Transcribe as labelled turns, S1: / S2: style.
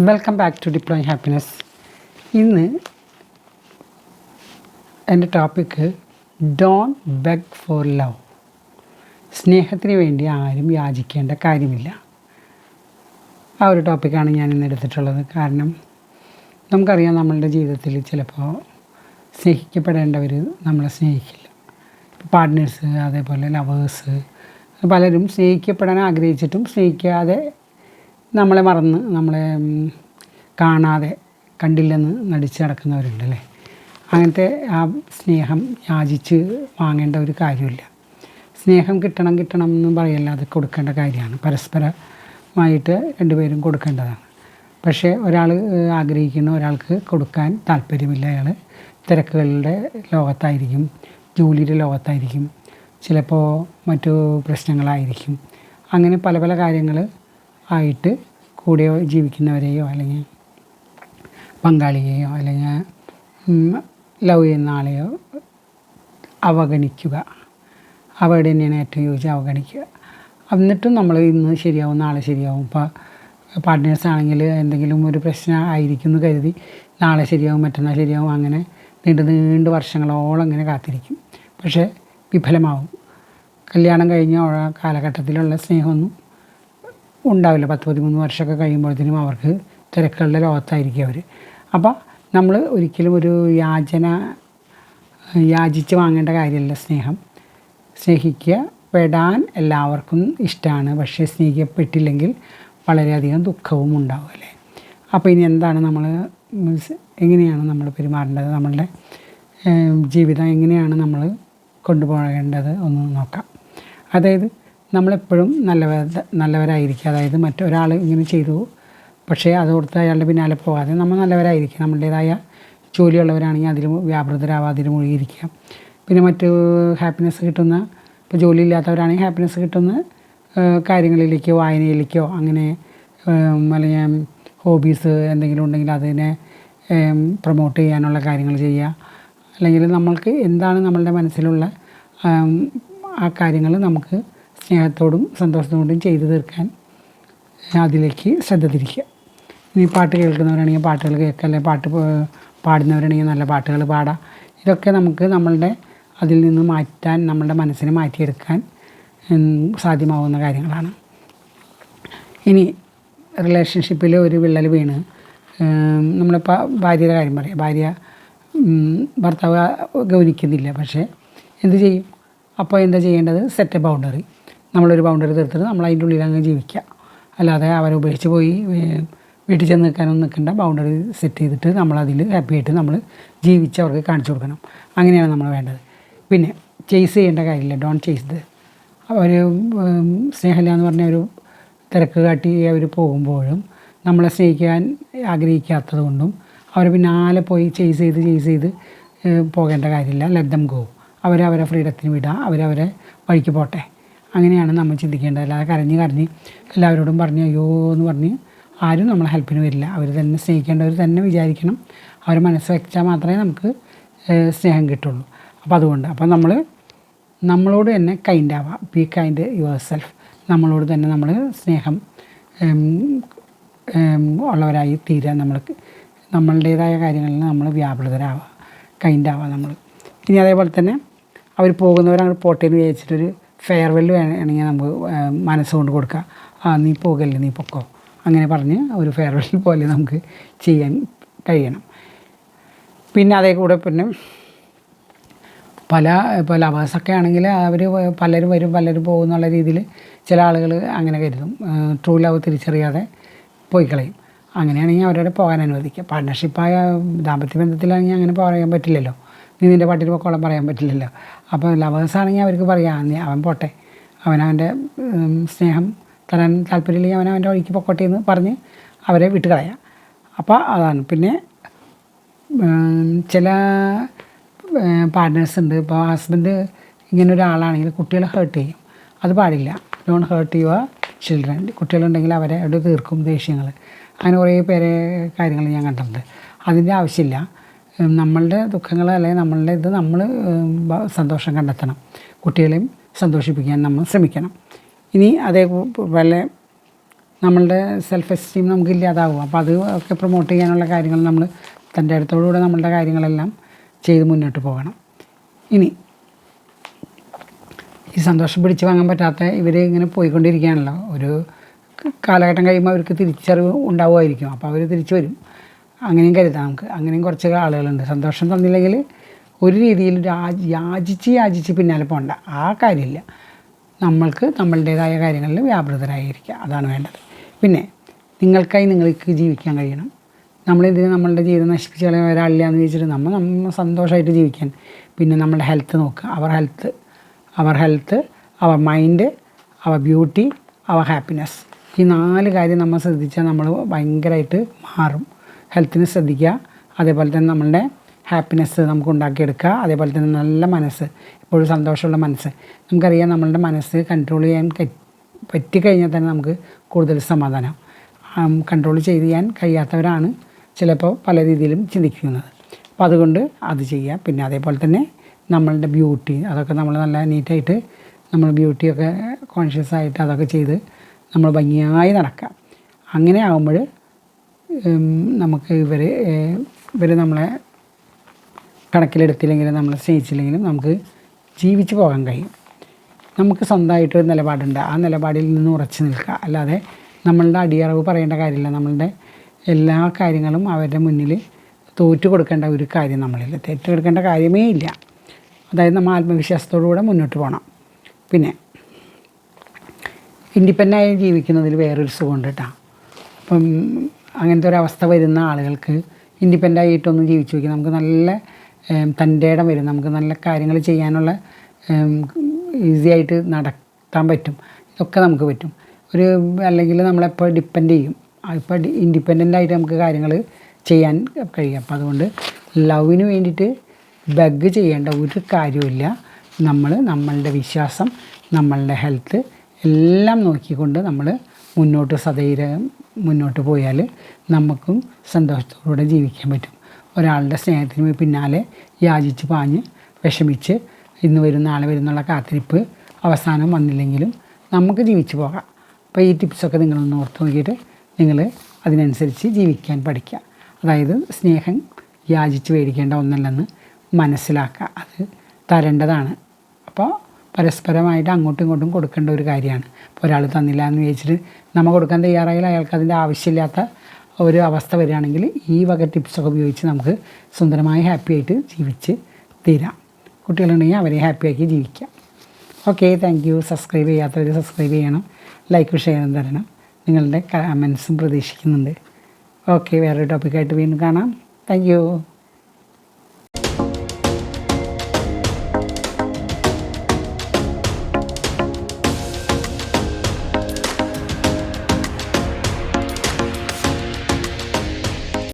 S1: Welcome back to deploying happiness. ഇന്ന് എൻ്റെ topic don't beg for love. സ്നേഹത്തിന് വേണ്ടി ആരും യാചിക്കേണ്ട കാര്യമില്ല. ആ ഒരു ടോപ്പിക്കാണ് ഞാൻ ഇന്ന് എടുത്തിട്ടുള്ളത്. കാരണം നമുക്കറിയാം, നമ്മളുടെ ജീവിതത്തിൽ ചിലപ്പോൾ സ്നേഹിക്കപ്പെടേണ്ടവർ നമ്മളെ സ്നേഹിക്കില്ല. പാർട്ട്നേഴ്സ്, അതേപോലെ ലവേഴ്സ്, പലരും സ്നേഹിക്കപ്പെടാൻ ആഗ്രഹിച്ചിട്ടും സ്നേഹിക്കാതെ നമ്മളെ മറന്ന്, നമ്മളെ കാണാതെ, കണ്ടില്ലെന്ന് നടിച്ച് നടക്കുന്നവരുണ്ടല്ലേ. അങ്ങനത്തെ ആ സ്നേഹം യാചിച്ച് വാങ്ങേണ്ട ഒരു കാര്യമില്ല. സ്നേഹം കിട്ടണം എന്ന് പറയല്ല, അത് കൊടുക്കേണ്ട കാര്യമാണ്. പരസ്പരമായിട്ട് രണ്ടുപേരും കൊടുക്കേണ്ടതാണ്. പക്ഷേ ഒരാൾ ആഗ്രഹിക്കുന്ന ഒരാൾക്ക് കൊടുക്കാൻ താല്പര്യമില്ല. അയാൾ തിരക്കുകളുടെ ലോകത്തായിരിക്കും, ജോലിയുടെ ലോകത്തായിരിക്കും, ചിലപ്പോൾ മറ്റു പ്രശ്നങ്ങളായിരിക്കും. അങ്ങനെ പല പല കാര്യങ്ങൾ ആയിട്ട് കൂടെ ജീവിക്കുന്നവരെയോ അല്ലെങ്കിൽ പങ്കാളിയെയോ അല്ലെങ്കിൽ ലവ് ചെയ്യുന്ന ആളെയോ അവഗണിക്കുക. അവിടെ തന്നെയാണ് ഏറ്റവും യോജിച്ച് അവഗണിക്കുക. എന്നിട്ടും നമ്മൾ ഇന്ന് ശരിയാവും, നാളെ ശരിയാവും. ഇപ്പോൾ പാർട്ട്നേഴ്സ് ആണെങ്കിൽ എന്തെങ്കിലും ഒരു പ്രശ്നം ആയിരിക്കും എന്ന് കരുതി നാളെ ശരിയാവും, മറ്റന്നാൾ ശരിയാവും, അങ്ങനെ നീണ്ട് വർഷങ്ങളോളം അങ്ങനെ കാത്തിരിക്കും. പക്ഷേ വിഫലമാവും. കല്യാണം കഴിഞ്ഞ കാലഘട്ടത്തിലുള്ള സ്നേഹമൊന്നും ഉണ്ടാവില്ല. 10-13 വർഷമൊക്കെ കഴിയുമ്പോഴത്തേനും അവർക്ക് തിരക്കുകളുടെ ലോകത്തായിരിക്കും അവർ. അപ്പോൾ നമ്മൾ ഒരിക്കലും ഒരു യാചിച്ച് വാങ്ങേണ്ട കാര്യമല്ല സ്നേഹം. സ്നേഹിക്കപ്പെടാൻ എല്ലാവർക്കും ഇഷ്ടമാണ്. പക്ഷേ സ്നേഹിക്കപ്പെട്ടില്ലെങ്കിൽ വളരെയധികം ദുഃഖവും ഉണ്ടാവും അല്ലേ. അപ്പോൾ ഇനി എന്താണ് എങ്ങനെയാണ് നമ്മൾ പെരുമാറേണ്ടത്, നമ്മളുടെ ജീവിതം എങ്ങനെയാണ് നമ്മൾ കൊണ്ടുപോകേണ്ടത് ഒന്ന് നോക്കാം. അതായത് നമ്മളെപ്പോഴും നല്ലവരായിരിക്കുക. അതായത് മറ്റൊരാൾ ഇങ്ങനെ ചെയ്തു, പക്ഷേ അതോർത്ത് അയാളുടെ പിന്നാലെ പോകാതെ നമ്മൾ നല്ലവരായിരിക്കുക. നമ്മളുടേതായ ജോലിയുള്ളവരാണെങ്കിൽ അതിൽ വ്യാപൃതരാവാതെ അതിൽ മുഴുകിയിരിക്കുക. പിന്നെ മറ്റ് ഹാപ്പിനെസ് കിട്ടുന്ന, ഇപ്പോൾ ജോലി ഇല്ലാത്തവരാണെങ്കിൽ ഹാപ്പിനെസ് കിട്ടുന്ന കാര്യങ്ങളിലേക്കോ വായനയിലേക്കോ അങ്ങനെ അല്ലെങ്കിൽ ഹോബീസ് എന്തെങ്കിലും ഉണ്ടെങ്കിൽ അതിനെ പ്രൊമോട്ട് ചെയ്യാനുള്ള കാര്യങ്ങൾ ചെയ്യുക. അല്ലെങ്കിൽ നമ്മൾക്ക് എന്താണ് നമ്മളുടെ മനസ്സിലുള്ള ആ കാര്യങ്ങൾ നമുക്ക് സ്നേഹത്തോടും സന്തോഷത്തോടും ചെയ്തു തീർക്കാൻ അതിലേക്ക് ശ്രദ്ധ തിരിക്കുക. ഇനി പാട്ട് കേൾക്കുന്നവരാണെങ്കിൽ പാട്ടുകൾ കേൾക്കുക, അല്ലെങ്കിൽ പാട്ട് പാടുന്നവരാണെങ്കിൽ നല്ല പാട്ടുകൾ പാടാം. ഇതൊക്കെ നമുക്ക് നമ്മളുടെ അതിൽ നിന്ന് മാറ്റാൻ, നമ്മളുടെ മനസ്സിനെ മാറ്റിയെടുക്കാൻ സാധ്യമാവുന്ന കാര്യങ്ങളാണ്. ഇനി റിലേഷൻഷിപ്പിൽ ഒരു വിള്ളൽ വീണ് നമ്മളിപ്പോൾ ഭാര്യയുടെ കാര്യം പറയാം. ഭാര്യ ഭർത്താവ് ഗൗനിക്കുന്നില്ല, പക്ഷേ എന്ത് ചെയ്യും? അപ്പോൾ എന്താ ചെയ്യേണ്ടത്? Set A boundary. നമ്മളൊരു ബൗണ്ടറി തീർത്തിട്ട് നമ്മൾ അതിൻ്റെ ഉള്ളിൽ അങ്ങ് ജീവിക്കുക. അല്ലാതെ അവരെ ഉപേക്ഷിച്ച് പോയി വീട്ടിൽ ചെന്ന് നിൽക്കാനൊന്നും നിൽക്കേണ്ട. ബൗണ്ടറി സെറ്റ് ചെയ്തിട്ട് നമ്മളതിൽ ഹാപ്പിയായിട്ട് നമ്മൾ ജീവിച്ച് അവർക്ക് കാണിച്ചു കൊടുക്കണം. അങ്ങനെയാണ് നമ്മൾ വേണ്ടത്. പിന്നെ ചേസ് ചെയ്യേണ്ട കാര്യമില്ല. ഡോണ്ട് ചേസ് ഇത്. അവർ സ്നേഹമില്ല എന്ന് പറഞ്ഞ ഒരു തിരക്ക് കാട്ടി അവർ പോകുമ്പോഴും നമ്മളെ സ്നേഹിക്കാൻ ആഗ്രഹിക്കാത്തത് കൊണ്ടും അവർ പിന്നാലെ പോയി ചേസ് ചെയ്ത് പോകേണ്ട കാര്യമില്ല. Let them go. അവരവരെ ഫ്രീഡത്തിന് വിടുക, അവരവരെ വഴിക്ക് പോട്ടെ. അങ്ങനെയാണ് നമ്മൾ ചിന്തിക്കേണ്ടത്. അല്ലാതെ കരഞ്ഞ് എല്ലാവരോടും പറഞ്ഞ് അയ്യോ എന്ന് പറഞ്ഞ് ആരും നമ്മളെ ഹെൽപ്പിന് വരില്ല. അവർ തന്നെ സ്നേഹിക്കേണ്ടവർ തന്നെ വിചാരിക്കണം. അവർ മനസ്സ് വെച്ചാൽ മാത്രമേ നമുക്ക് സ്നേഹം കിട്ടുള്ളൂ. അപ്പോൾ അതുകൊണ്ട് നമ്മളോട് തന്നെ കൈൻഡ് ആവാം. Be kind your self. നമ്മളോട് തന്നെ നമ്മൾ സ്നേഹം ഉള്ളവരായി തീരാൻ നമ്മളുടേതായ കാര്യങ്ങളിൽ നമ്മൾ വ്യാപൃതരാവുക, കൈൻഡാവുക നമ്മൾ. ഇനി അതേപോലെ തന്നെ അവർ പോകുന്നവരങ്ങോട്ട് പോട്ടേന്ന് വിചാരിച്ചിട്ടൊരു ഫെയർവെൽ വേണമെങ്കിൽ നമുക്ക് മനസ്സുകൊണ്ട് കൊടുക്കുക. നീ പോകല്ലേ, നീ പൊക്കോ, അങ്ങനെ പറഞ്ഞ് ഒരു ഫെയർവെൽ പോലെ നമുക്ക് ചെയ്യാൻ കഴിയണം. പിന്നെ അതേ കൂടെ പിന്നെ ഇപ്പോൾ ലവേഴ്സൊക്കെ ആണെങ്കിൽ അവർ പലരും വരും പലരും പോകും എന്നുള്ള രീതിയിൽ ചില ആളുകൾ അങ്ങനെ കരുതും. ട്രൂ ലവ് തിരിച്ചറിയാതെ പോയി കളയും. അങ്ങനെയാണെങ്കിൽ അവരോട് പോകാൻ അനുവദിക്കുക. പാർട്ട്ണർഷിപ്പായ ദാമ്പത്യ ബന്ധത്തിലാണെങ്കിൽ അങ്ങനെ പറയാൻ പറ്റില്ലല്ലോ. നീ നിൻ്റെ പാട്ടിൽ പൊക്കോളം പറയാൻ പറ്റില്ലല്ലോ. അപ്പോൾ ലവേഴ്സാണെങ്കിൽ അവർക്ക് പറയാം, അവൻ പോട്ടെ, അവനവൻ്റെ സ്നേഹം തരാൻ താല്പര്യമില്ലെങ്കിൽ അവനവൻ്റെ വഴിക്ക് പൊക്കോട്ടെ എന്ന് പറഞ്ഞ് അവരെ വിട്ട് കളയാം. അപ്പോൾ അതാണ്. പിന്നെ ചില പാർട്ട്നേഴ്സ് ഉണ്ട്. ഇപ്പോൾ ഹസ്ബൻഡ് ഇങ്ങനെ ഒരാളാണെങ്കിൽ കുട്ടികളെ ഹേർട്ട് ചെയ്യും. അത് പാടില്ല. Don't hurt your children. കുട്ടികളുണ്ടെങ്കിൽ അവരെ അവിടെ തീർക്കും ദേഷ്യങ്ങൾ. അങ്ങനെ കുറേ കാര്യങ്ങൾ ഞാൻ കണ്ടിട്ടുണ്ട്. അതിൻ്റെ ആവശ്യമില്ല. നമ്മളുടെ ദുഃഖങ്ങൾ അല്ലെങ്കിൽ നമ്മളുടെ നമ്മൾ സന്തോഷം കണ്ടെത്തണം. കുട്ടികളെയും സന്തോഷിപ്പിക്കാൻ നമ്മൾ ശ്രമിക്കണം. ഇനി അതേപോലെ നമ്മളുടെ സെൽഫ് എസ്റ്റീം നമുക്ക് ഇല്ലാതാവും. അപ്പോൾ അത് ഒക്കെ പ്രൊമോട്ട് ചെയ്യാനുള്ള കാര്യങ്ങൾ നമ്മൾ തൻ്റെ അടുത്തോടുകൂടെ നമ്മളുടെ കാര്യങ്ങളെല്ലാം ചെയ്ത് മുന്നോട്ട് പോകണം. ഇനി ഈ സന്തോഷം പിടിച്ച് വാങ്ങാൻ പറ്റാത്ത ഇവർ ഇങ്ങനെ പോയിക്കൊണ്ടിരിക്കുകയാണല്ലോ. ഒരു കാലഘട്ടം കഴിയുമ്പോൾ അവർക്ക് തിരിച്ചറിവ് ഉണ്ടാവുമായിരിക്കും. അപ്പോൾ അവർ തിരിച്ചു വരും. അങ്ങനെയും കരുതാം നമുക്ക്. അങ്ങനെയും കുറച്ച് ആളുകളുണ്ട്. സന്തോഷം തന്നില്ലെങ്കിൽ ഒരു രീതിയിൽ യാചിച്ച് പിന്നാലെ പോകണ്ട. ആ കാര്യമില്ല. നമ്മൾക്ക് നമ്മളുടേതായ കാര്യങ്ങളിൽ വ്യാപൃതരായിരിക്കുക. അതാണ് വേണ്ടത്. പിന്നെ നിങ്ങൾക്ക് ജീവിക്കാൻ കഴിയണം. നമ്മളിതിന് നമ്മളുടെ ജീവിതം നശിപ്പിച്ച് കളയാൻ ഒരാളില്ല എന്ന് ചോദിച്ചിട്ട് നമ്മൾ സന്തോഷമായിട്ട് ജീവിക്കാൻ. പിന്നെ നമ്മുടെ ഹെൽത്ത് നോക്കുക. അവർ ഹെൽത്ത്, അവർ മൈൻഡ്, അവർ ബ്യൂട്ടി, അവർ ഹാപ്പിനെസ്. ഈ 4 കാര്യം നമ്മൾ ശ്രദ്ധിച്ചാൽ നമ്മൾ ഭയങ്കരമായിട്ട് മാറും. ഹെൽത്തിന് ശ്രദ്ധിക്കുക, അതേപോലെ തന്നെ നമ്മളുടെ ഹാപ്പിനെസ് നമുക്ക് ഉണ്ടാക്കിയെടുക്കുക, അതേപോലെ തന്നെ നല്ല മനസ്സ്, എപ്പോഴും സന്തോഷമുള്ള മനസ്സ്. നമുക്കറിയാം നമ്മളുടെ മനസ്സ് കൺട്രോൾ ചെയ്യാൻ പറ്റിക്കഴിഞ്ഞാൽ തന്നെ നമുക്ക് കൂടുതൽ സമാധാനം. കൺട്രോൾ ചെയ്യാൻ കഴിയാത്തവരാണ് ചിലപ്പോൾ പല രീതിയിലും ചിന്തിക്കുന്നത്. അപ്പോൾ അതുകൊണ്ട് അത് ചെയ്യുക. പിന്നെ അതേപോലെ തന്നെ നമ്മളുടെ ബ്യൂട്ടി, അതൊക്കെ നമ്മൾ നല്ല നീറ്റായിട്ട് നമ്മൾ ബ്യൂട്ടിയൊക്കെ കോൺഷ്യസ് ആയിട്ട് അതൊക്കെ ചെയ്ത് നമ്മൾ ഭംഗിയായി നടക്കുക. അങ്ങനെ ആകുമ്പോൾ നമുക്ക് ഇവർ നമ്മളെ കണക്കിലെടുത്തില്ലെങ്കിലും നമ്മളെ സ്നേഹിച്ചില്ലെങ്കിലും നമുക്ക് ജീവിച്ചു പോകാൻ കഴിയും. നമുക്ക് സ്വന്തമായിട്ടൊരു നിലപാടുണ്ട്. ആ നിലപാടിൽ നിന്ന് ഉറച്ചു നിൽക്കുക. അല്ലാതെ നമ്മളുടെ അടിയറവ് പറയേണ്ട കാര്യമില്ല. നമ്മളുടെ എല്ലാ കാര്യങ്ങളും അവരുടെ മുന്നിൽ തോറ്റു കൊടുക്കേണ്ട ഒരു കാര്യം നമ്മളിൽ തെറ്റ് കൊടുക്കേണ്ട കാര്യമേ ഇല്ല. അതായത് നമ്മൾ ആത്മവിശ്വാസത്തോടുകൂടെ മുന്നോട്ട് പോകണം. പിന്നെ ഇൻഡിപെൻഡൻ്റായി ജീവിക്കുന്നതിൽ വേറൊരു സുഖമുണ്ട് കേട്ടോ. അപ്പം അങ്ങനത്തെ ഒരു അവസ്ഥ വരുന്ന ആളുകൾക്ക് ഇൻഡിപെൻഡൻ്റായിട്ടൊന്നും ജീവിച്ചു വയ്ക്കുക. നമുക്ക് നല്ല തൻ്റെ ഇടം വരും. നമുക്ക് നല്ല കാര്യങ്ങൾ ചെയ്യാനുള്ള ഈസി ആയിട്ട് നടത്താൻ പറ്റും. ഇതൊക്കെ നമുക്ക് പറ്റും. അല്ലെങ്കിൽ നമ്മളെപ്പോൾ ഡിപ്പെൻഡ് ചെയ്യും. ഇപ്പോൾ ഇൻഡിപെൻഡൻ്റായിട്ട് നമുക്ക് കാര്യങ്ങൾ ചെയ്യാൻ കഴിയും. അപ്പോൾ അതുകൊണ്ട് ലവിന് വേണ്ടിയിട്ട് ബഗ് ചെയ്യേണ്ട ഒരു കാര്യമില്ല. നമ്മളുടെ വിശ്വാസം, നമ്മളുടെ ഹെൽത്ത് എല്ലാം നോക്കിക്കൊണ്ട് നമ്മൾ സധൈര്യം മുന്നോട്ട് പോയാൽ നമുക്കും സന്തോഷത്തോടെ ജീവിക്കാൻ പറ്റും. ഒരാളുടെ സ്നേഹത്തിന് പിന്നാലെ യാചിച്ച് പാഞ്ഞ് വിഷമിച്ച് ഇന്ന് വരും നാളെ വരുന്നുള്ള കാത്തിരിപ്പ് അവസാനം വന്നില്ലെങ്കിലും നമുക്ക് ജീവിച്ചു പോകാം. അപ്പോൾ ഈ ടിപ്സൊക്കെ നിങ്ങളൊന്ന് ഓർത്ത് നോക്കിയിട്ട് നിങ്ങൾ അതിനനുസരിച്ച് ജീവിക്കാൻ പഠിക്കുക. അതായത് സ്നേഹം യാചിച്ച് മേടിക്കേണ്ട ഒന്നല്ലെന്ന് മനസ്സിലാക്കുക. അത് തരേണ്ടതാണ്. അപ്പോൾ പരസ്പരമായിട്ട് അങ്ങോട്ടും ഇങ്ങോട്ടും കൊടുക്കേണ്ട ഒരു കാര്യമാണ്. ഇപ്പോൾ ഒരാൾ തന്നില്ല എന്ന് വിചാരിച്ചിട്ട് നമ്മൾ കൊടുക്കാൻ തയ്യാറായാൽ അയാൾക്ക് അതിൻ്റെ ആവശ്യമില്ലാത്ത ഒരു അവസ്ഥ വരികയാണെങ്കിൽ ഈ വക ടിപ്സൊക്കെ ഉപയോഗിച്ച് നമുക്ക് സുന്ദരമായി ഹാപ്പി ആയിട്ട് ജീവിച്ച് തീരാം. കുട്ടികളുണ്ടെങ്കിൽ അവരെ ഹാപ്പിയാക്കി ജീവിക്കാം. Okay, thank you. സബ്സ്ക്രൈബ് ചെയ്യാത്തവർ സബ്സ്ക്രൈബ് ചെയ്യണം, ലൈക്ക് ഷെയറും തരണം. നിങ്ങളുടെ കമൻസും പ്രതീക്ഷിക്കുന്നുണ്ട്. ഓക്കെ, വേറൊരു ടോപ്പിക്കായിട്ട് വീണ്ടും കാണാം. Thank you.